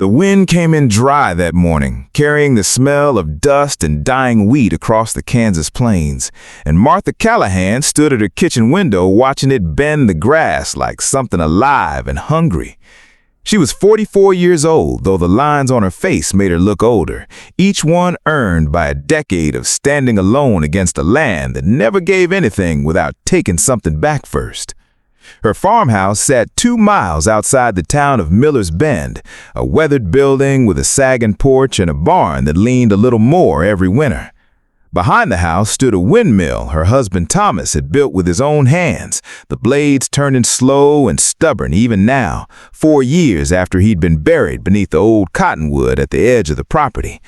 The wind came in dry that morning, carrying the smell of dust and dying wheat across the Kansas plains, and Martha Callahan stood at her kitchen window watching it bend the grass like something alive and hungry. She was 44 years old, though the lines on her face made her look older, each one earned by a decade of standing alone against a land that never gave anything without taking something back first. Her farmhouse sat 2 miles outside the town of Miller's Bend, a weathered building with a sagging porch and a barn that leaned a little more every winter. Behind the house stood a windmill her husband Thomas had built with his own hands, the blades turning slow and stubborn even now, 4 years after he'd been buried beneath the old cottonwood at the edge of the property.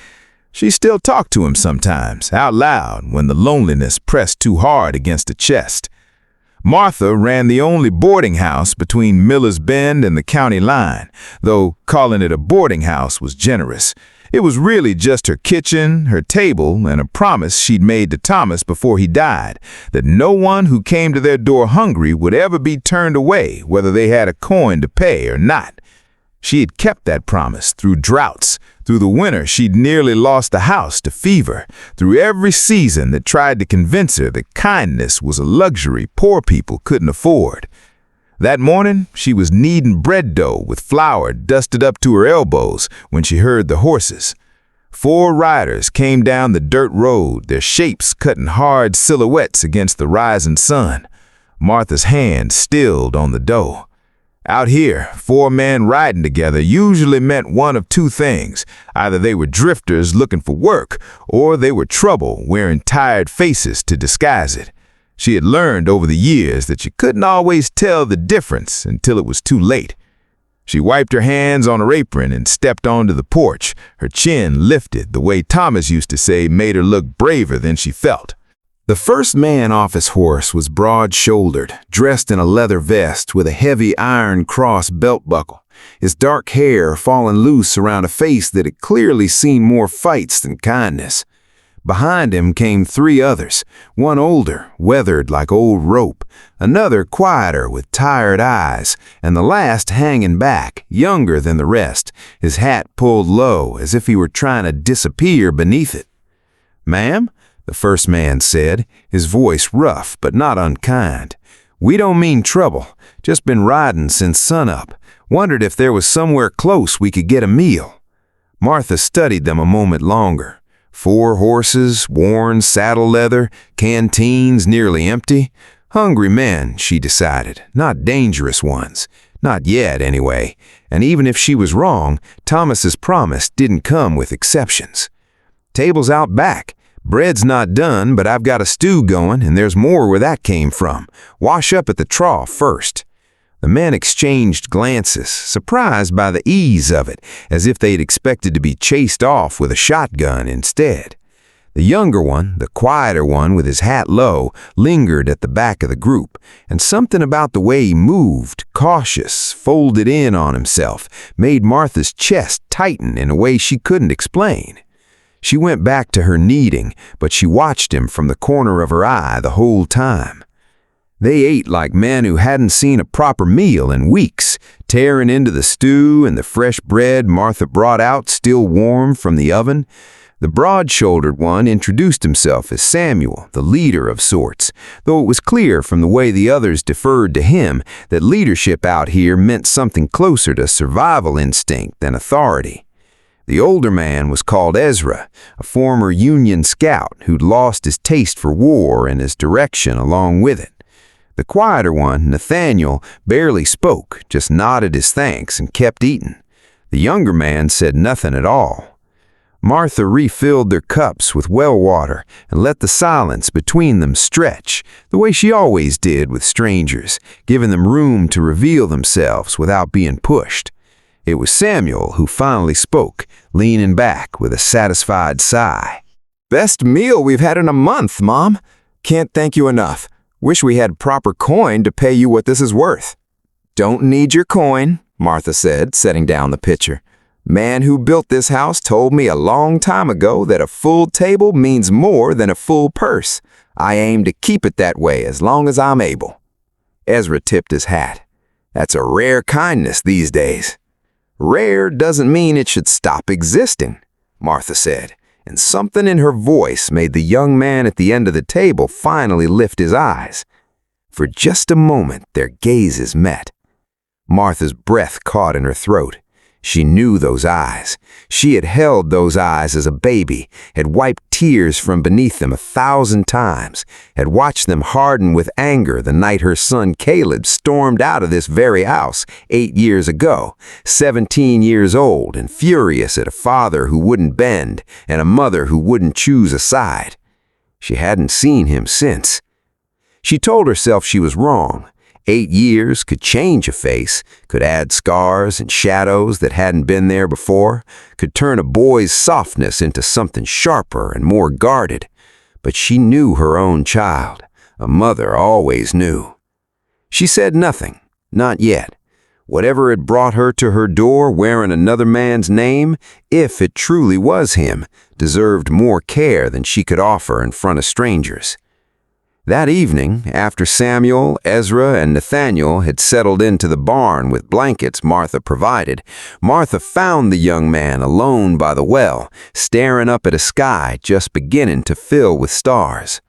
She still talked to him sometimes, out loud, when the loneliness pressed too hard against her chest. Martha ran the only boarding house between Miller's Bend and the county line, though calling it a boarding house was generous. It was really just her kitchen, her table, and a promise she'd made to Thomas before he died, that no one who came to their door hungry would ever be turned away, whether they had a coin to pay or not. She had kept that promise through droughts, through the winter she'd nearly lost the house to fever, through every season that tried to convince her that kindness was a luxury poor people couldn't afford. That morning, she was kneading bread dough with flour dusted up to her elbows when she heard the horses. 4 riders came down the dirt road, their shapes cutting hard silhouettes against the rising sun. Martha's hand stilled on the dough. Out here, 4 men riding together usually meant one of 2 things. Either they were drifters looking for work, or they were trouble wearing tired faces to disguise it. She had learned over the years that you couldn't always tell the difference until it was too late. She wiped her hands on her apron and stepped onto the porch, her chin lifted the way Thomas used to say made her look braver than she felt. The first man off his horse was broad-shouldered, dressed in a leather vest with a heavy iron cross belt buckle, his dark hair falling loose around a face that had clearly seen more fights than kindness. Behind him came 3 others, one older, weathered like old rope, another quieter with tired eyes, and the last hanging back, younger than the rest, his hat pulled low as if he were trying to disappear beneath it. "Ma'am," the first man said, his voice rough but not unkind. "We don't mean trouble, just been riding since sunup. Wondered if there was somewhere close we could get a meal." Martha studied them a moment longer. 4 horses, worn saddle leather, canteens nearly empty. Hungry men, she decided, not dangerous ones. Not yet, anyway. And even if she was wrong, Thomas's promise didn't come with exceptions. "Table's out back. Bread's not done, but I've got a stew going, and there's more where that came from. Wash up at the trough first." The men exchanged glances, surprised by the ease of it, as if they'd expected to be chased off with a shotgun instead. The younger one, the quieter one with his hat low, lingered at the back of the group, and something about the way he moved, cautious, folded in on himself, made Martha's chest tighten in a way she couldn't explain. She went back to her kneading, but she watched him from the corner of her eye the whole time. They ate like men who hadn't seen a proper meal in weeks, tearing into the stew and the fresh bread Martha brought out still warm from the oven. The broad-shouldered one introduced himself as Samuel, the leader of sorts, though it was clear from the way the others deferred to him that leadership out here meant something closer to survival instinct than authority. The older man was called Ezra, a former Union scout who'd lost his taste for war and his direction along with it. The quieter one, Nathaniel, barely spoke, just nodded his thanks and kept eating. The younger man said nothing at all. Martha refilled their cups with well water and let the silence between them stretch, the way she always did with strangers, giving them room to reveal themselves without being pushed. It was Samuel who finally spoke, leaning back with a satisfied sigh. "Best meal we've had in a month, Mom. Can't thank you enough. Wish we had proper coin to pay you what this is worth." "Don't need your coin," Martha said, setting down the pitcher. "Man who built this house told me a long time ago that a full table means more than a full purse. I aim to keep it that way as long as I'm able." Ezra tipped his hat. "That's a rare kindness these days." Rare doesn't mean it should stop existing, Martha said, and something in her voice made the young man at the end of the table finally lift his eyes. For just a moment, their gazes met. Martha's breath caught in her throat. She knew those eyes. She had held those eyes as a baby, had wiped tears from beneath them 1,000 times, had watched them harden with anger the night her son Caleb stormed out of this very house 8 years ago, 17 years old and furious at a father who wouldn't bend and a mother who wouldn't choose a side. She hadn't seen him since. She told herself she was wrong. 8 years could change a face, could add scars and shadows that hadn't been there before, could turn a boy's softness into something sharper and more guarded. But she knew her own child. A mother always knew. She said nothing, not yet. Whatever had brought her to her door wearing another man's name, if it truly was him, deserved more care than she could offer in front of strangers. That evening, after Samuel, Ezra, and Nathaniel had settled into the barn with blankets Martha provided, Martha found the young man alone by the well, staring up at a sky just beginning to fill with stars.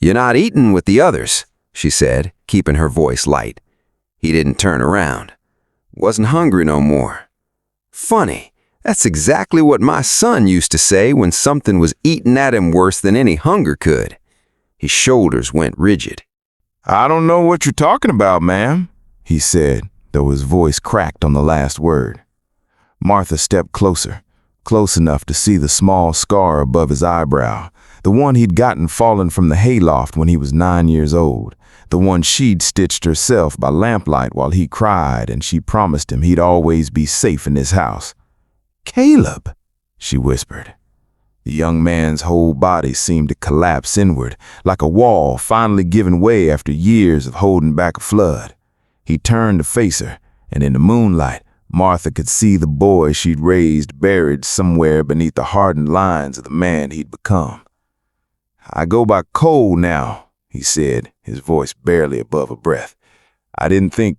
"You're not eating with the others," she said, keeping her voice light. He didn't turn around. Wasn't hungry no more. Funny, that's exactly what my son used to say when something was eating at him worse than any hunger could. His shoulders went rigid. "I don't know what you're talking about, ma'am," he said, though his voice cracked on the last word. Martha stepped closer, close enough to see the small scar above his eyebrow, the one he'd gotten fallen from the hayloft when he was 9 years old, the one she'd stitched herself by lamplight while he cried and she promised him he'd always be safe in this house. "Caleb," she whispered. The young man's whole body seemed to collapse inward, like a wall finally giving way after years of holding back a flood. He turned to face her, and in the moonlight, Martha could see the boy she'd raised buried somewhere beneath the hardened lines of the man he'd become. "I go by Cole now," he said, his voice barely above a breath. I didn't think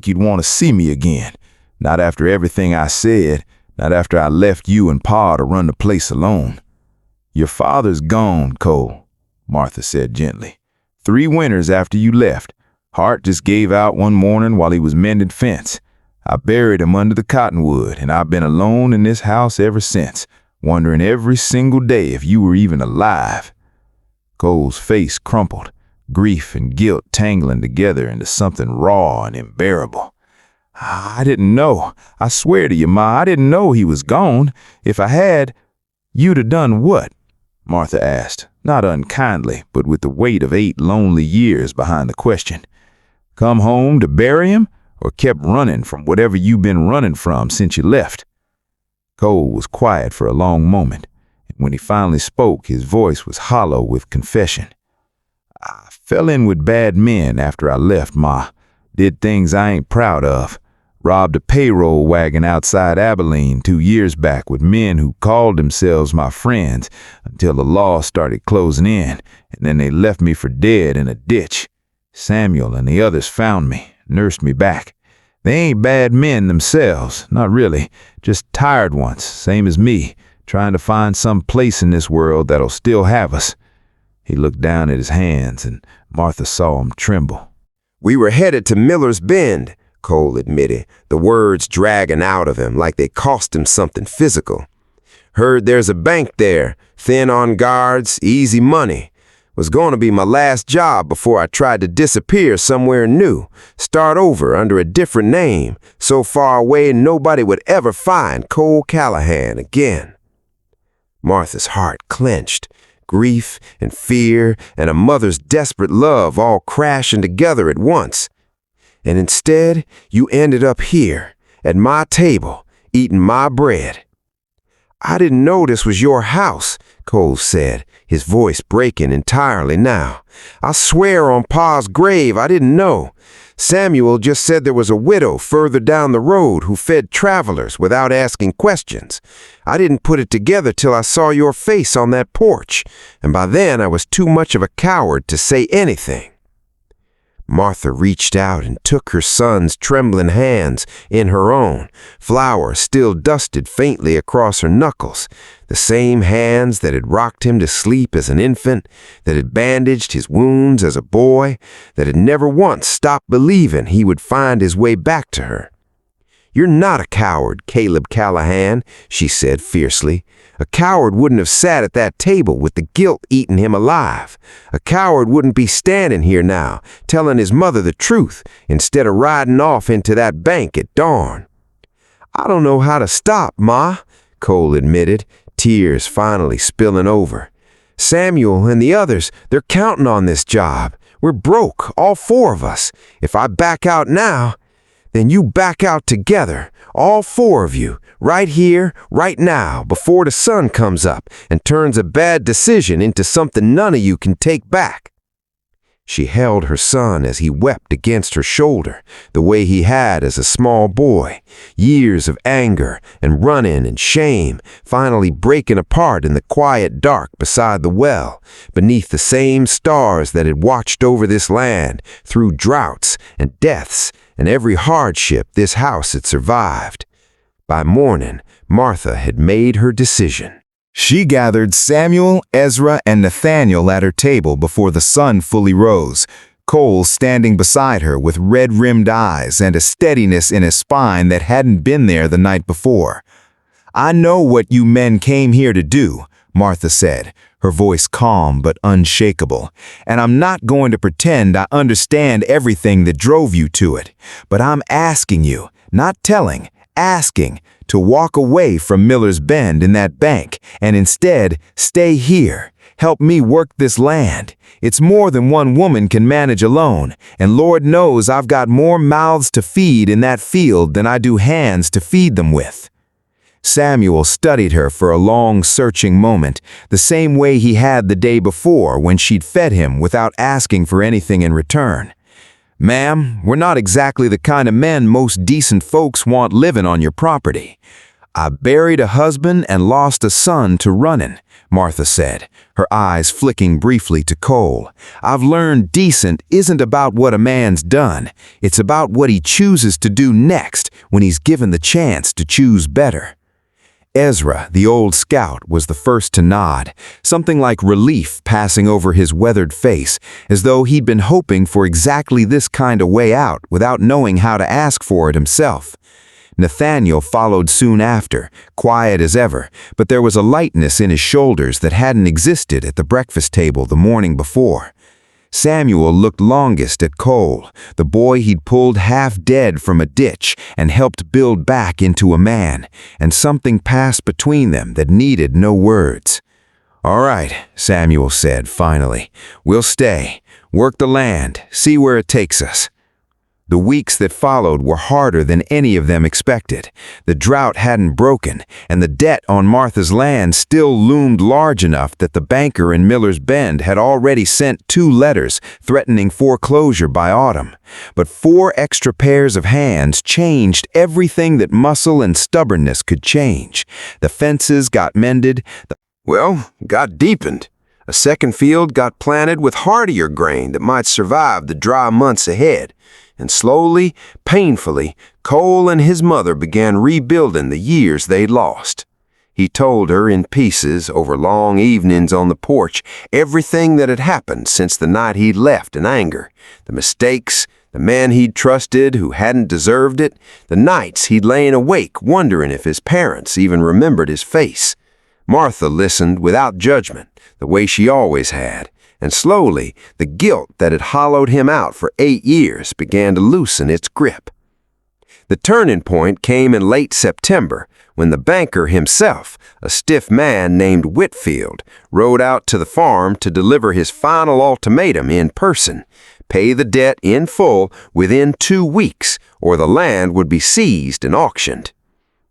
you'd want to see me again, not after everything I said. Not after I left you and Pa to run the place alone. "Your father's gone, Cole," Martha said gently. 3 winters after you left, Hart just gave out one morning while he was mending fence. I buried him under the cottonwood, and I've been alone in this house ever since, wondering every single day if you were even alive. Cole's face crumpled, grief and guilt tangling together into something raw and unbearable. "I didn't know. I swear to you, Ma, I didn't know he was gone. If I had—" "You'd have done what?" Martha asked, not unkindly, but with the weight of 8 lonely years behind the question. "Come home to bury him, or kept running from whatever you've been running from since you left?" Cole was quiet for a long moment, and when he finally spoke, his voice was hollow with confession. "I fell in with bad men after I left, Ma. Did things I ain't proud of. Robbed a payroll wagon outside Abilene 2 years back with men who called themselves my friends until the law started closing in, and then they left me for dead in a ditch. Samuel and the others found me, nursed me back. They ain't bad men themselves, not really, just tired ones, same as me, trying to find some place in this world that'll still have us." He looked down at his hands, and Martha saw him tremble. "We were headed to Miller's Bend," Cole admitted, the words dragging out of him like they cost him something physical. "Heard there's a bank there, thin on guards, easy money. Was going to be my last job before I tried to disappear somewhere new, start over under a different name, so far away nobody would ever find Cole Callahan again." Martha's heart clenched. Grief and fear and a mother's desperate love all crashing together at once. "And instead, you ended up here, at my table, eating my bread." "I didn't know this was your house," Cole said, his voice breaking entirely now. "I swear on Pa's grave I didn't know. Samuel just said there was a widow further down the road who fed travelers without asking questions. I didn't put it together till I saw your face on that porch, and by then I was too much of a coward to say anything." Martha reached out and took her son's trembling hands in her own, flour still dusted faintly across her knuckles, the same hands that had rocked him to sleep as an infant, that had bandaged his wounds as a boy, that had never once stopped believing he would find his way back to her. "You're not a coward, Caleb Callahan," she said fiercely. "A coward wouldn't have sat at that table with the guilt eating him alive. A coward wouldn't be standing here now, telling his mother the truth, instead of riding off into that bank at dawn." "I don't know how to stop, Ma," Cole admitted, tears finally spilling over. "Samuel and the others, they're counting on this job. We're broke, all four of us. If I back out now, then you back out together, all four of you, right here, right now, before the sun comes up and turns a bad decision into something none of you can take back." She held her son as he wept against her shoulder, the way he had as a small boy, years of anger and run-in and shame finally breaking apart in the quiet dark beside the well, beneath the same stars that had watched over this land through droughts and deaths and every hardship this house had survived. By morning, Martha had made her decision. She gathered Samuel, Ezra, and Nathaniel at her table before the sun fully rose, Cole standing beside her with red-rimmed eyes and a steadiness in his spine that hadn't been there the night before. "I know what you men came here to do," Martha said, her voice calm but unshakable, "and I'm not going to pretend I understand everything that drove you to it, but I'm asking you, not telling, asking, to walk away from Miller's Bend in that bank and instead stay here. Help me work this land. It's more than one woman can manage alone, and Lord knows I've got more mouths to feed in that field than I do hands to feed them with." Samuel studied her for a long, searching moment, the same way he had the day before when she'd fed him without asking for anything in return. "Ma'am, we're not exactly the kind of men most decent folks want living on your property. I buried a husband and lost a son to running," Martha said, her eyes flicking briefly to Cole. "I've learned decent isn't about what a man's done. It's about what he chooses to do next when he's given the chance to choose better." Ezra, the old scout, was the first to nod, something like relief passing over his weathered face, as though he'd been hoping for exactly this kind of way out without knowing how to ask for it himself. Nathaniel followed soon after, quiet as ever, but there was a lightness in his shoulders that hadn't existed at the breakfast table the morning before. Samuel looked longest at Cole, the boy he'd pulled half dead from a ditch and helped build back into a man, and something passed between them that needed no words. "All right," Samuel said finally. "We'll stay, work the land, see where it takes us." The weeks that followed were harder than any of them expected. The drought hadn't broken, and the debt on Martha's land still loomed large enough that the banker in Miller's Bend had already sent 2 letters threatening foreclosure by autumn. But 4 extra pairs of hands changed everything that muscle and stubbornness could change. The fences got mended, got deepened. A second field got planted with hardier grain that might survive the dry months ahead. And slowly, painfully, Cole and his mother began rebuilding the years they'd lost. He told her in pieces over long evenings on the porch everything that had happened since the night he'd left in anger, the mistakes, the man he'd trusted who hadn't deserved it, the nights he'd lain awake wondering if his parents even remembered his face. Martha listened without judgment, the way she always had. And slowly, the guilt that had hollowed him out for 8 years began to loosen its grip. The turning point came in late September, when the banker himself, a stiff man named Whitfield, rode out to the farm to deliver his final ultimatum in person: pay the debt in full within 2 weeks, or the land would be seized and auctioned.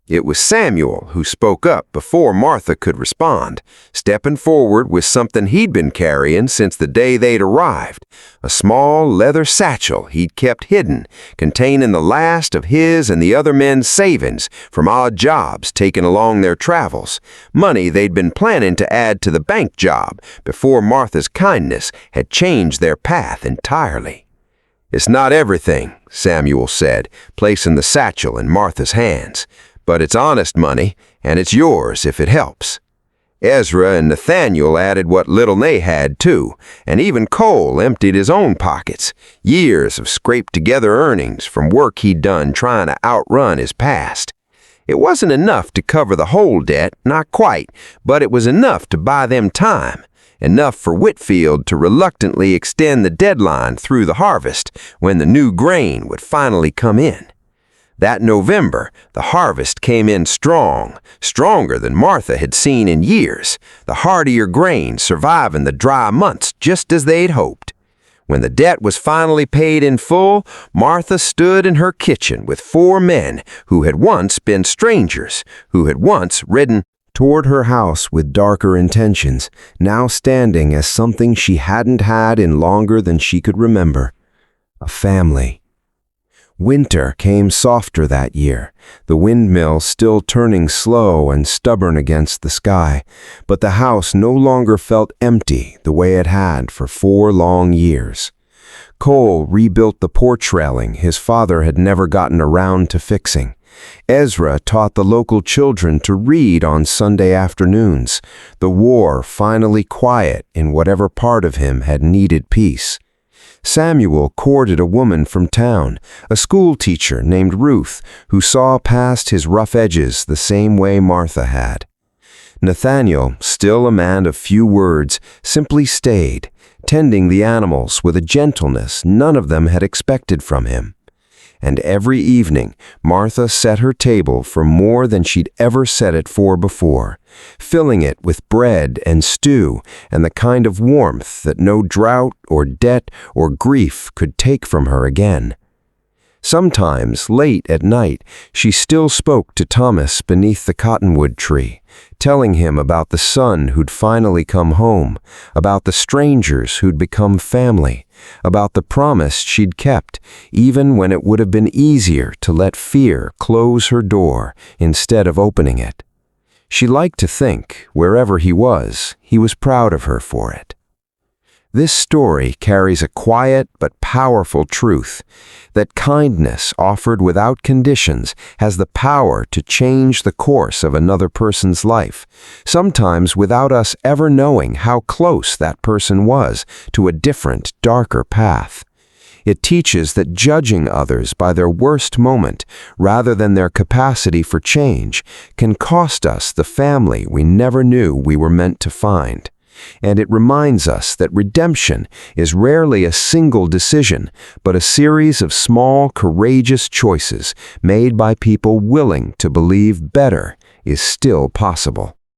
It was Samuel who spoke up before Martha could respond, stepping forward with something he'd been carrying since the day they'd arrived, a small leather satchel he'd kept hidden, containing the last of his and the other men's savings from odd jobs taken along their travels, money they'd been planning to add to the bank job before Martha's kindness had changed their path entirely. "It's not everything," Samuel said, placing the satchel in Martha's hands. "But it's honest money, and it's yours if it helps." Ezra and Nathaniel added what little they had, too, and even Cole emptied his own pockets, years of scraped-together earnings from work he'd done trying to outrun his past. It wasn't enough to cover the whole debt, not quite, but it was enough to buy them time, enough for Whitfield to reluctantly extend the deadline through the harvest when the new grain would finally come in. That November, the harvest came in strong, stronger than Martha had seen in years, the hardier grain surviving the dry months just as they'd hoped. When the debt was finally paid in full, Martha stood in her kitchen with 4 men who had once been strangers, who had once ridden toward her house with darker intentions, now standing as something she hadn't had in longer than she could remember. A family. Winter came softer that year, the windmill still turning slow and stubborn against the sky, but the house no longer felt empty the way it had for 4 long years. Cole rebuilt the porch railing his father had never gotten around to fixing. Ezra taught the local children to read on Sunday afternoons, the war finally quiet in whatever part of him had needed peace. Samuel courted a woman from town, a school teacher named Ruth, who saw past his rough edges the same way Martha had. Nathaniel, still a man of few words, simply stayed, tending the animals with a gentleness none of them had expected from him. And every evening, Martha set her table for more than she'd ever set it for before, filling it with bread and stew and the kind of warmth that no drought or debt or grief could take from her again. Sometimes, late at night, she still spoke to Thomas beneath the cottonwood tree, telling him about the son who'd finally come home, about the strangers who'd become family, about the promise she'd kept, even when it would have been easier to let fear close her door instead of opening it. She liked to think, wherever he was proud of her for it. This story carries a quiet but powerful truth, that kindness offered without conditions has the power to change the course of another person's life, sometimes without us ever knowing how close that person was to a different, darker path. It teaches that judging others by their worst moment, rather than their capacity for change, can cost us the family we never knew we were meant to find. And it reminds us that redemption is rarely a single decision, but a series of small, courageous choices made by people willing to believe better is still possible.